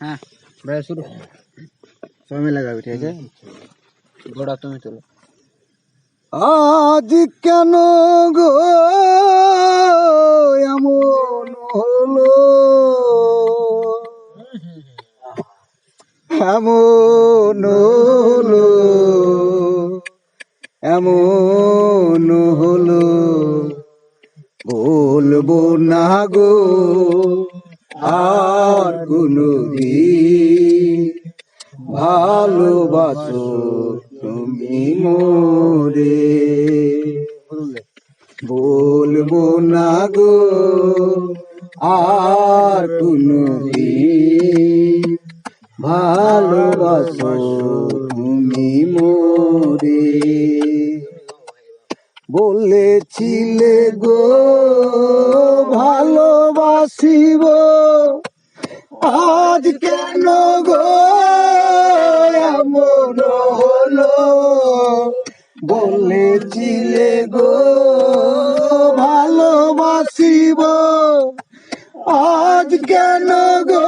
হ্যাঁ ভাই শুরু। সময় লাগাবে, ঠিক আছে? গোড়া তুমি তোলো। আজ কেন গো এমন হলো, এমন হলো, এমন হলো, বলবো না গো আর কোনদিন, ভালোবাসো তুমি মোরে, বলবো না গো আর কোনদিন, ভালোবাসো তুমি মোরে। বলেছিলে গো ভালোবাসিব, আজ কেন গো এমন হলো, বলেছিলে গো ভালোবাসিব, আজ কেন গো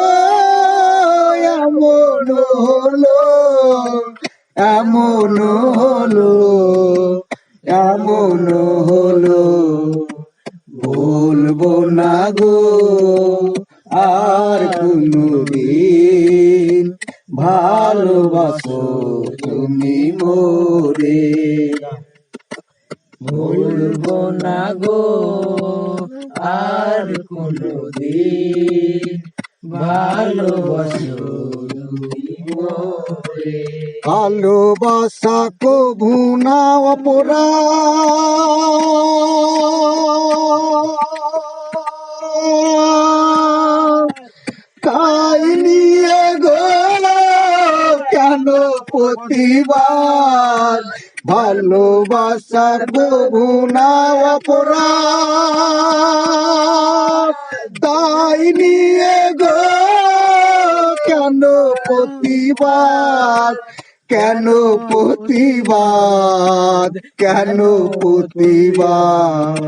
এমন হলো, এমন হলো, এমন হলো, বলবো না গো আর কোনদিন, ভালোবাসো তুমি মোরে, বলবো না গো আর কোনদিন, ভালোবাসো তুমি মোরে। ভালোবাসা কভু না অপরাধ, তাই নিয়ে গো কেন প্রতিবাদ, ভালোবাসার কভু না অপরাধ, তাই নিয়ে গো কেন প্রতিবাদ, কেন প্রতিবাদ, কেন প্রতিবাদ,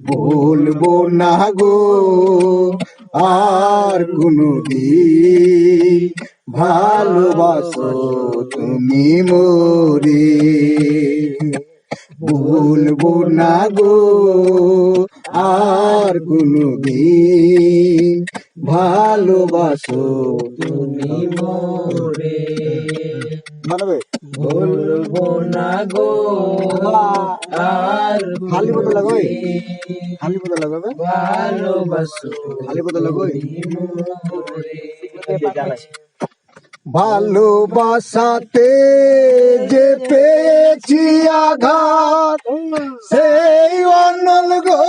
বলবো না গো আর কোনদিন, ভালোবাসো তুমি মোরে, বলবো না গো আর কোনদিন, ভালোবাসো তুমি মোরে। মানবে। বলবো না গো আর খালি বোতল লাগাই, কোনদিন, খালি বোতল লাগাবে, ভালোবাসো খালি বোতল লাগাই। তুমি মোরে। ভালোবাসাতে যে পেয়েছি আঘাত, সেই অনল গো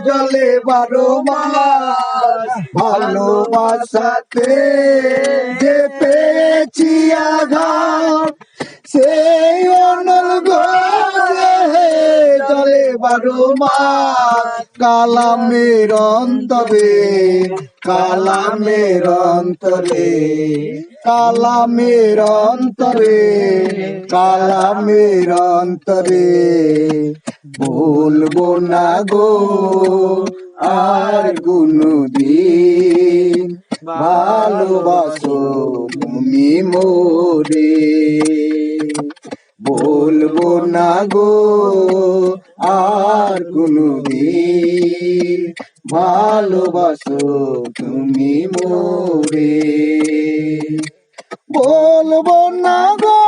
জলে 12 মাস, ভালোবাসাতে যে পেয়েছি আঘাত, সেই অনল গো জলে 12 মাস, কালামের অন্তরে, কালামের অন্তরে, কালামের অন্তরে, কালামের অন্তরে, বলবো না গো আর কোনদিন, ভালোবাসো তুমি মোরে, বলবো না গো আর কোনদিন, ভালোবাসো তুমি মোরে, বলবো না গো